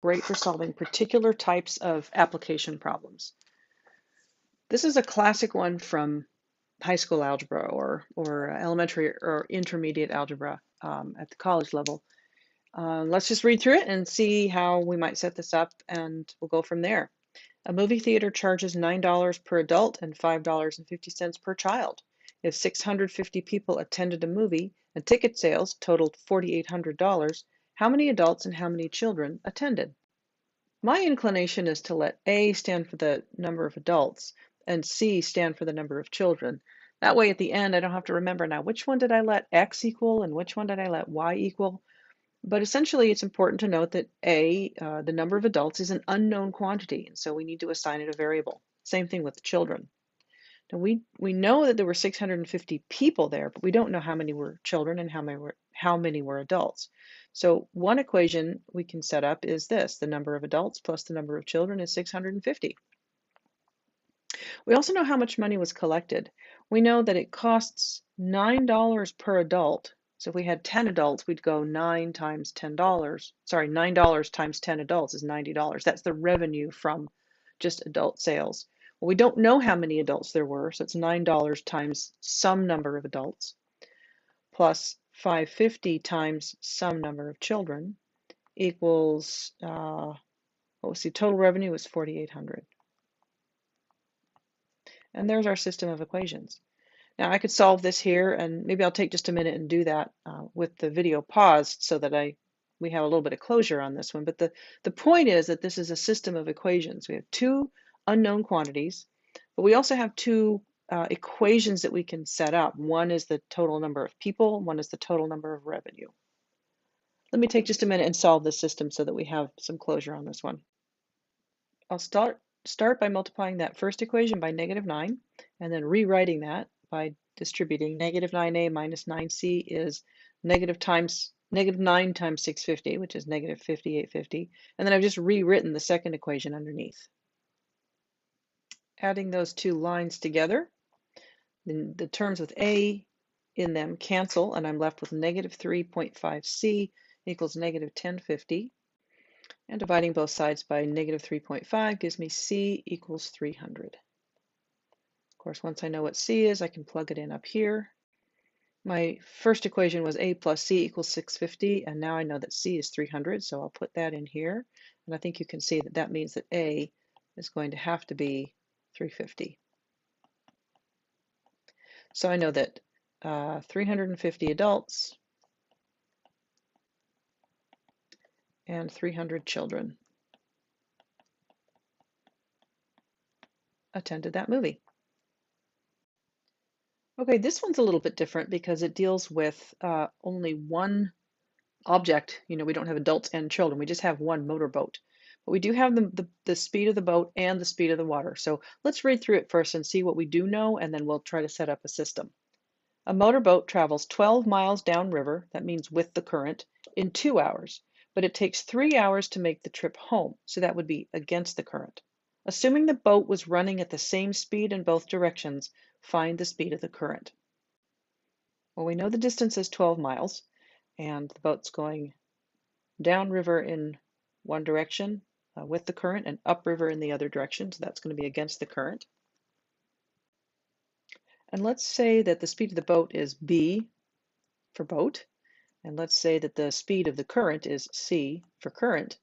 great for solving particular types of application problems. This is a classic one from high school algebra or elementary or intermediate algebra at the college level. Let's just read through it and see how we might set this up, and we'll go from there. A movie theater charges $9 per adult and $5.50 per child. If 650 people attended a movie and ticket sales totaled $4,800, how many adults and how many children attended? My inclination is to let A stand for the number of adults and C stand for the number of children. That way at the end, I don't have to remember now which one did I let X equal and which one did I let Y equal. But essentially, it's important to note that A, the number of adults, is an unknown quantity, and so we need to assign it a variable. Same thing with the children. Now we know that there were 650 people there, but we don't know how many were children and how many were adults. So one equation we can set up is this: the number of adults plus the number of children is 650. We also know how much money was collected. We know that it costs $9 per adult. So if we had 10 adults, we'd go 9 times $10. Sorry, $9 times 10 adults is $90. That's the revenue from just adult sales. Well, we don't know how many adults there were, so it's $9 times some number of adults plus 550 times some number of children equals, what was the total revenue was 4,800. And there's our system of equations. Now I could solve this here, and maybe I'll take just a minute and do that with the video paused so that we have a little bit of closure on this one. But the point is that this is a system of equations. We have two unknown quantities, but we also have two equations that we can set up. One is the total number of people, one is the total number of revenue. Let me take just a minute and solve this system so that we have some closure on this one. I'll start by multiplying that first equation by -9 and then rewriting that by distributing. -9a minus 9c is negative 9 times 650, which is negative 5,850. And then I've just rewritten the second equation underneath. Adding those two lines together, then the terms with a in them cancel, and I'm left with negative 3.5c equals negative 1050. And dividing both sides by negative 3.5 gives me c equals 300. Of course, once I know what c is, I can plug it in up here. My first equation was a plus c equals 650, and now I know that c is 300, so I'll put that in here. And I think you can see that that means that a is going to have to be 350. So I know that 350 adults and 300 children attended that movie. Okay, this one's a little bit different because it deals with only one object. You know, we don't have adults and children. We just have one motorboat. But we do have the speed of the boat and the speed of the water. So let's read through it first and see what we do know, and then we'll try to set up a system. A motorboat travels 12 miles downriver, that means with the current, in 2 hours. But it takes 3 hours to make the trip home, so that would be against the current. Assuming the boat was running at the same speed in both directions, find the speed of the current. Well, we know the distance is 12 miles, and the boat's going downriver in one direction with the current and upriver in the other direction, so that's going to be against the current. And let's say that the speed of the boat is b for boat, and let's say that the speed of the current is c for current.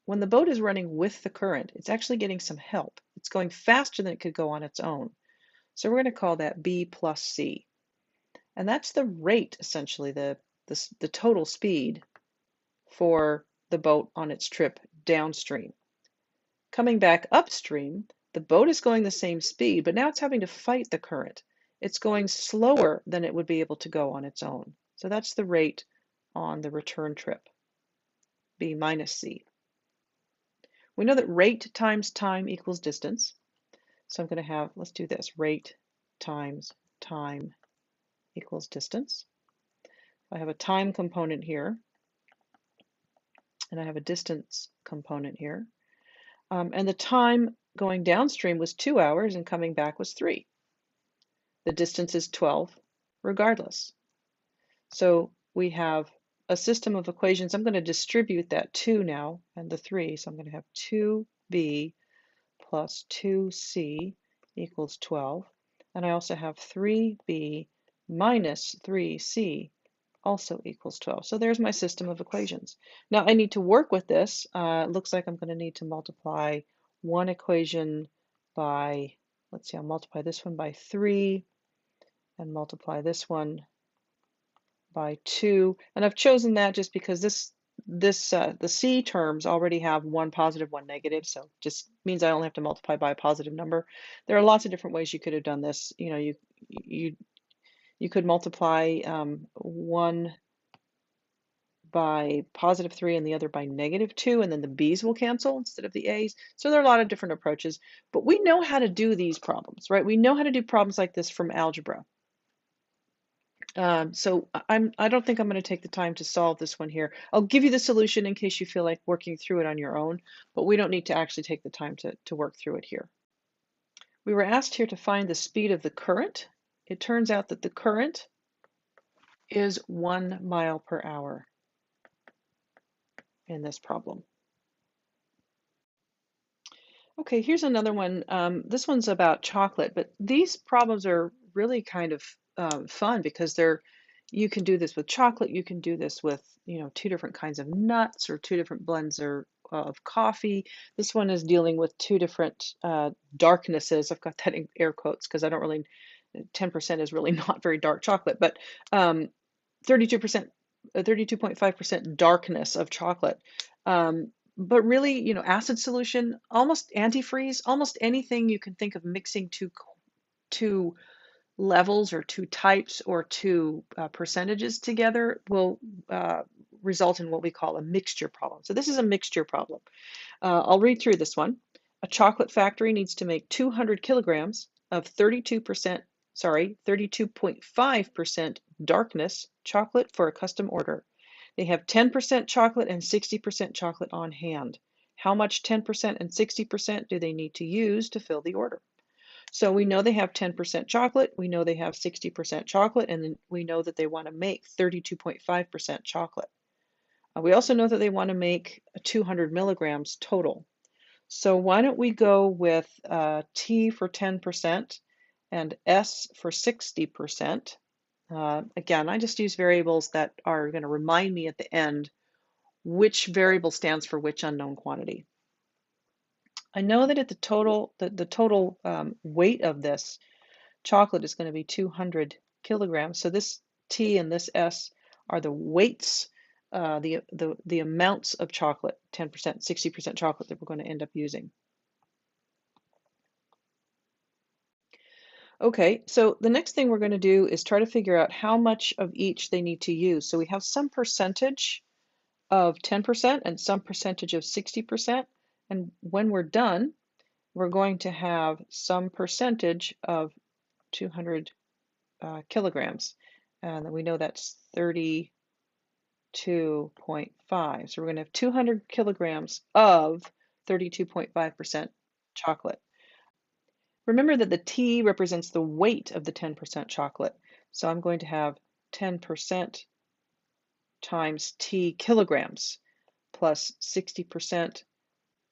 When the boat is running with the current, it's actually getting some help. It's going faster than it could go on its own. So we're going to call that b plus c. And that's the rate, essentially, the total speed for the boat on its trip downstream. Coming back upstream, the boat is going the same speed, but now it's having to fight the current. It's going slower than it would be able to go on its own. So that's the rate on the return trip, b minus c. We know that rate times time equals distance. So I'm going to have, let's do this, rate times time equals distance. I have a time component here, and I have a distance component here. And the time going downstream was 2 hours and coming back was 3. The distance is 12 regardless. So we have a system of equations. I'm going to distribute that 2 now and the 3. So I'm going to have 2b plus 2c equals 12. And I also have 3b minus 3c also equals 12. So there's my system of equations. Now I need to work with this. It looks like I'm going to need to multiply one equation by, let's see, I'll multiply this one by 3 and multiply this one by 2. And I've chosen that just because the c terms already have one positive, one negative, so just means I only have to multiply by a positive number. There are lots of different ways you could have done this. You know, you could multiply one by positive 3 and the other by negative 2, and then the b's will cancel instead of the a's. So there are a lot of different approaches, but we know how to do these problems, right? We know how to do problems like this from algebra. So I don't think I'm going to take the time to solve this one here. I'll give you the solution in case you feel like working through it on your own, but we don't need to actually take the time to work through it here. We were asked here to find the speed of the current. It turns out that the current is 1 mile per hour in this problem. Okay, here's another one. This one's about chocolate, but these problems are really kind of fun because you can do this with chocolate, you can do this with, you know, 2 different kinds of nuts or 2 different blends of coffee. This one is dealing with 2 different darknesses. I've got that in air quotes because I don't really, 10% is really not very dark chocolate, but 32%, 32.5% darkness of chocolate. But really, you know, acid solution, almost antifreeze, almost anything you can think of mixing two levels or 2 types or 2 percentages together will result in what we call a mixture problem. So this is a mixture problem. I'll read through this one. A chocolate factory needs to make 200 kilograms of 32.5% darkness chocolate for a custom order. They have 10% chocolate and 60% chocolate on hand. How much 10% and 60% do they need to use to fill the order? So we know they have 10% chocolate, we know they have 60% chocolate, and then we know that they want to make 32.5% chocolate. We also know that they want to make 200 milligrams total. So why don't we go with T for 10% and S for 60%. Again, I just use variables that are going to remind me at the end which variable stands for which unknown quantity. I know that the total weight of this chocolate is going to be 200 kilograms. So this T and this S are the weights, the amounts of chocolate, 10%, 60% chocolate that we're going to end up using. Okay, so the next thing we're going to do is try to figure out how much of each they need to use. So we have some percentage of 10% and some percentage of 60%. And when we're done, we're going to have some percentage of 200 kilograms. And we know that's 32.5. So we're going to have 200 kilograms of 32.5% chocolate. Remember that the T represents the weight of the 10% chocolate. So I'm going to have 10% times T kilograms plus 60%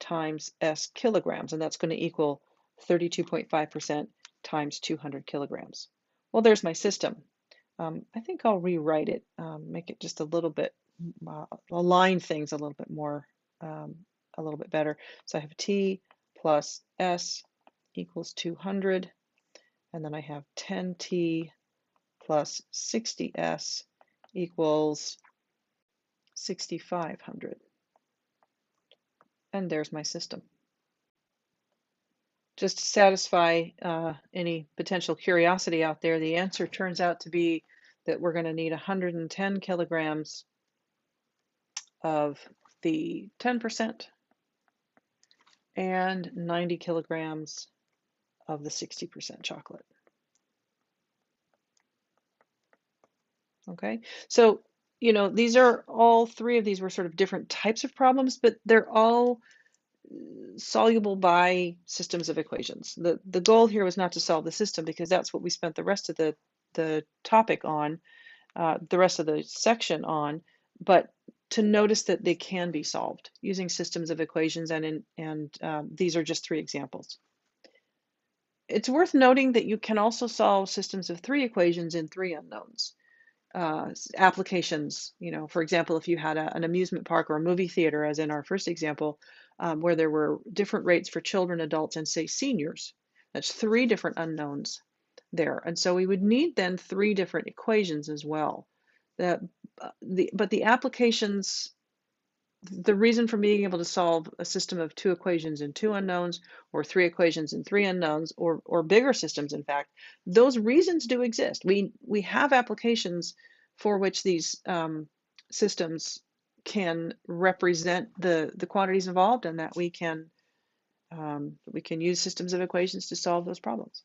times S kilograms, and that's going to equal 32.5% times 200 kilograms. Well, there's my system. I think I'll rewrite it, make it just a little bit, align things a little bit more, a little bit better. So I have T plus S equals 200, and then I have 10T plus 60S equals 6,500. And there's my system. Just to satisfy any potential curiosity out there, the answer turns out to be that we're going to need 110 kilograms of the 10% and 90 kilograms of the 60% chocolate. Okay, so you know, these are all 3 of these were sort of different types of problems, but they're all soluble by systems of equations. The goal here was not to solve the system because that's what we spent the rest of the topic on, the rest of the section on. but to notice that they can be solved using systems of equations, these are just three examples. It's worth noting that you can also solve systems of three equations in three unknowns. Applications, for example, if you had an amusement park or a movie theater, as in our first example, where there were different rates for children, adults, and say seniors, that's three different unknowns there. And so we would need then three different equations as well. But the applications, the reason for being able to solve a system of two equations and two unknowns, or three equations and three unknowns, or bigger systems, in fact, those reasons do exist. We have applications for which these systems can represent the quantities involved, and that we can use systems of equations to solve those problems.